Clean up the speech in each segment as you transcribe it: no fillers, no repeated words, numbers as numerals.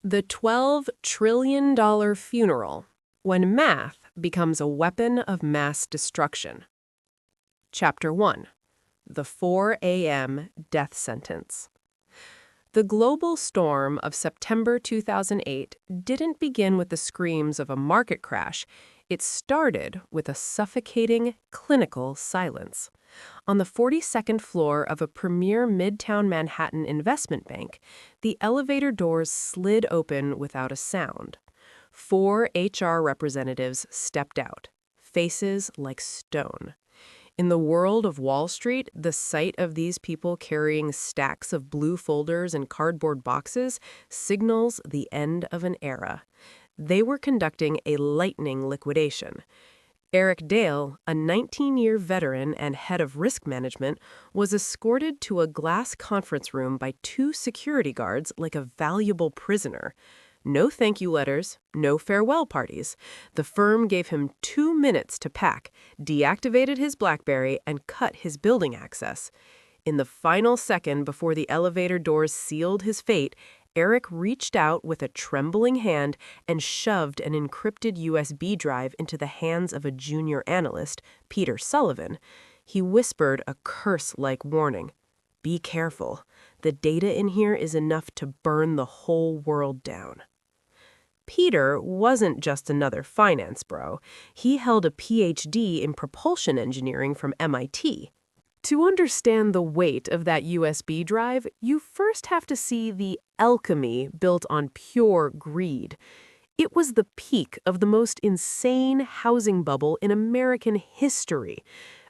The $12 trillion funeral, when math becomes a weapon of mass destruction. Chapter 1. The 4 a.m. Death Sentence. The global storm of September 2008 didn't begin with the screams of a market crash. It started with a suffocating, clinical silence. On the 42nd floor of a premier Midtown Manhattan investment bank, the elevator doors slid open without a sound. 4 HR representatives stepped out, faces like stone. In the world of Wall Street, the sight of these people carrying stacks of blue folders and cardboard boxes signals the end of an era. They were conducting a lightning liquidation. Eric Dale, a 19-year veteran and head of risk management, was escorted to a glass conference room by 2 security guards like a valuable prisoner. No thank you letters, no farewell parties. The firm gave him 2 minutes to pack, deactivated his BlackBerry, and cut his building access. In the final second before the elevator doors sealed his fate, Eric reached out with a trembling hand and shoved an encrypted USB drive into the hands of a junior analyst, Peter Sullivan. He whispered a curse-like warning. "Be careful. The data in here is enough to burn the whole world down." Peter wasn't just another finance bro. He held a PhD in propulsion engineering from MIT. To understand the weight of that USB drive, you first have to see the Alchemy built on pure greed. It was the peak of the most insane housing bubble in American history.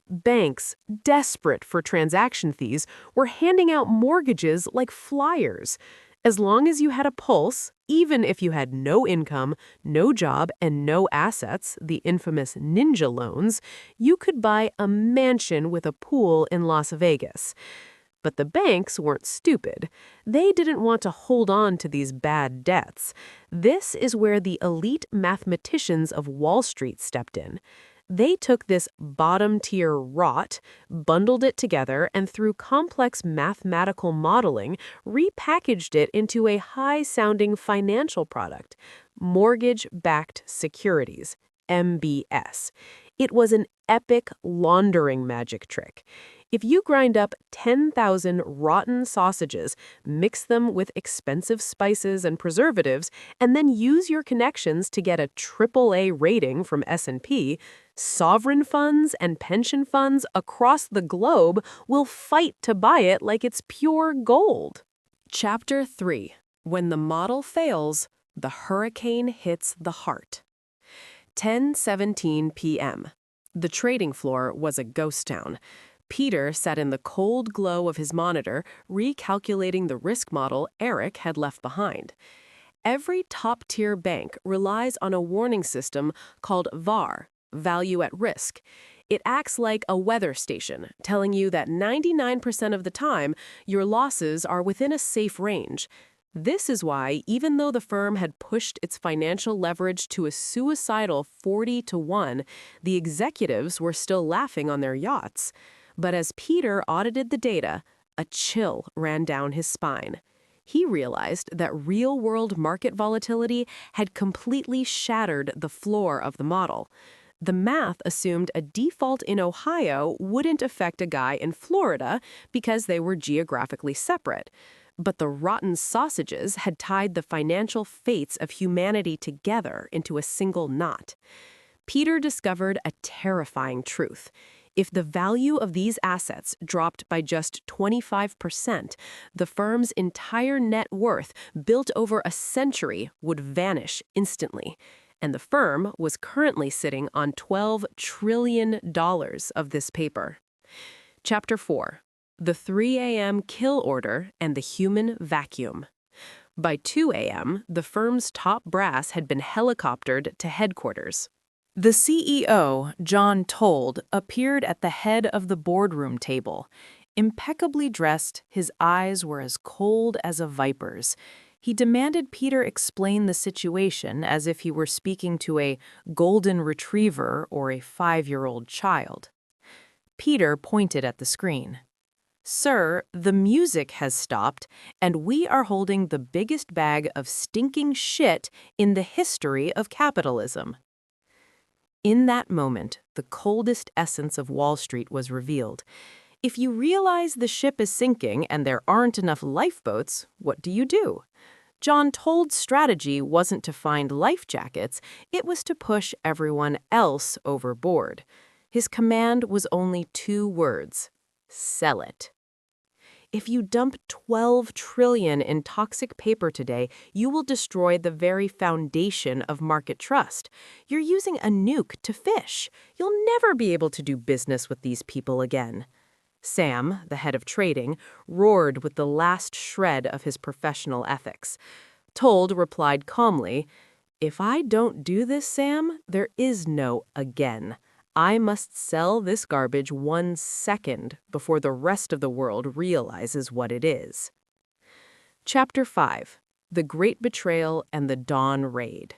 Banks, desperate for transaction fees, were handing out mortgages like flyers. As long as you had a pulse, even if you had no income, no job, and no assets, the infamous ninja loans, you could buy a mansion with a pool in Las Vegas. But the banks weren't stupid. They didn't want to hold on to these bad debts. This is where the elite mathematicians of Wall Street stepped in. They took this bottom-tier rot, bundled it together, and through complex mathematical modeling, repackaged it into a high-sounding financial product, mortgage-backed securities, MBS. It was an epic laundering magic trick. If you grind up 10,000 rotten sausages, mix them with expensive spices and preservatives, and then use your connections to get a AAA rating from S&P, sovereign funds and pension funds across the globe will fight to buy it like it's pure gold. Chapter 3. When the model fails, the hurricane hits the heart. 10:17 p.m. The trading floor was a ghost town. Peter sat in the cold glow of his monitor, recalculating the risk model Eric had left behind. Every top-tier bank relies on a warning system called VAR, value at risk. It acts like a weather station, telling you that 99% of the time, your losses are within a safe range. This is why, even though the firm had pushed its financial leverage to a suicidal 40-1, the executives were still laughing on their yachts. But as Peter audited the data, a chill ran down his spine. He realized that real-world market volatility had completely shattered the floor of the model. The math assumed a default in Ohio wouldn't affect a guy in Florida because they were geographically separate. But the rotten sausages had tied the financial fates of humanity together into a single knot. Peter discovered a terrifying truth. If the value of these assets dropped by just 25%, the firm's entire net worth, built over a century, would vanish instantly. And the firm was currently sitting on $12 trillion of this paper. Chapter 4. The 3 a.m. kill order and the human vacuum. By 2 a.m., the firm's top brass had been helicoptered to headquarters. The CEO, John Told, appeared at the head of the boardroom table. Impeccably dressed, his eyes were as cold as a viper's. He demanded Peter explain the situation as if he were speaking to a golden retriever or a 5-year-old child. Peter pointed at the screen. "Sir, the music has stopped, and we are holding the biggest bag of stinking shit in the history of capitalism." In that moment, the coldest essence of Wall Street was revealed. If you realize the ship is sinking and there aren't enough lifeboats, what do? John Told's strategy wasn't to find life jackets, it was to push everyone else overboard. His command was only 2 words: sell it. If you dump 12 trillion in toxic paper today, you will destroy the very foundation of market trust. You're using a nuke to fish. You'll never be able to do business with these people again. Sam, the head of trading, roared with the last shred of his professional ethics. Told replied calmly, "If I don't do this, Sam, there is no again. I must sell this garbage 1 second before the rest of the world realizes what it is." Chapter 5. The Great Betrayal and the Dawn Raid.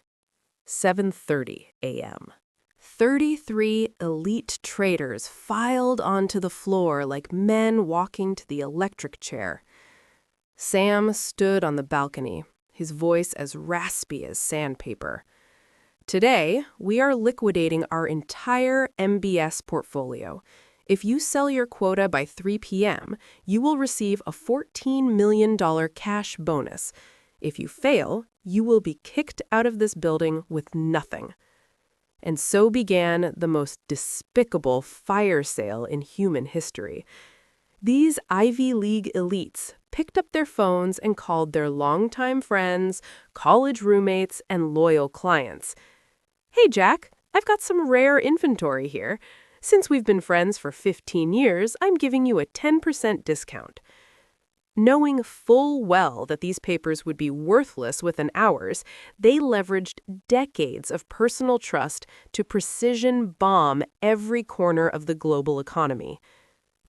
7:30 a.m. 33 elite traders filed onto the floor like men walking to the electric chair. Sam stood on the balcony, his voice as raspy as sandpaper. "Today, we are liquidating our entire MBS portfolio. If you sell your quota by 3 p.m., you will receive a $14 million cash bonus. If you fail, you will be kicked out of this building with nothing." And so began the most despicable fire sale in human history. These Ivy League elites picked up their phones and called their longtime friends, college roommates, and loyal clients. "Hey, Jack, I've got some rare inventory here. Since we've been friends for 15 years, I'm giving you a 10% discount." Knowing full well that these papers would be worthless within hours, they leveraged decades of personal trust to precision bomb every corner of the global economy.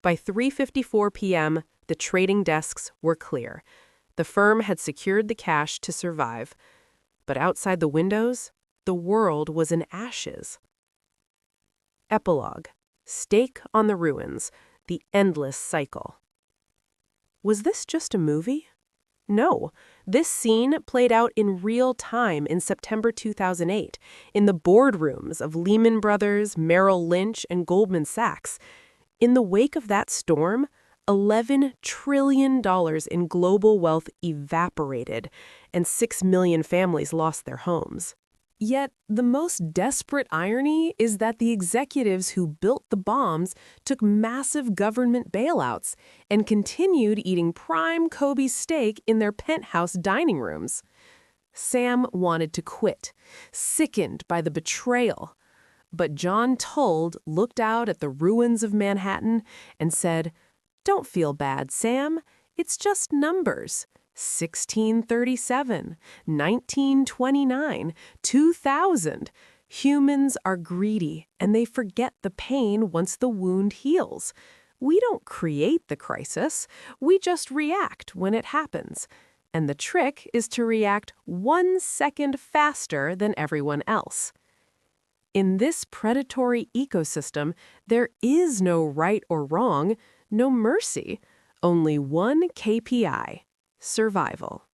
By 3:54 p.m., the trading desks were clear. The firm had secured the cash to survive. But outside the windows, the world was in ashes. Epilogue. Stake on the ruins. The endless cycle. Was this just a movie? No. This scene played out in real time in September 2008, in the boardrooms of Lehman Brothers, Merrill Lynch, and Goldman Sachs. In the wake of that storm, $11 trillion in global wealth evaporated, and 6 million families lost their homes. Yet, the most desperate irony is that the executives who built the bombs took massive government bailouts and continued eating prime Kobe steak in their penthouse dining rooms. Sam wanted to quit, sickened by the betrayal. But John Told looked out at the ruins of Manhattan and said, "Don't feel bad, Sam. It's just numbers. 1637, 1929, 2000. Humans are greedy, and they forget the pain once the wound heals. We don't create the crisis. We just react when it happens. And the trick is to react 1 second faster than everyone else." In this predatory ecosystem, there is no right or wrong, no mercy, only one KPI: survival.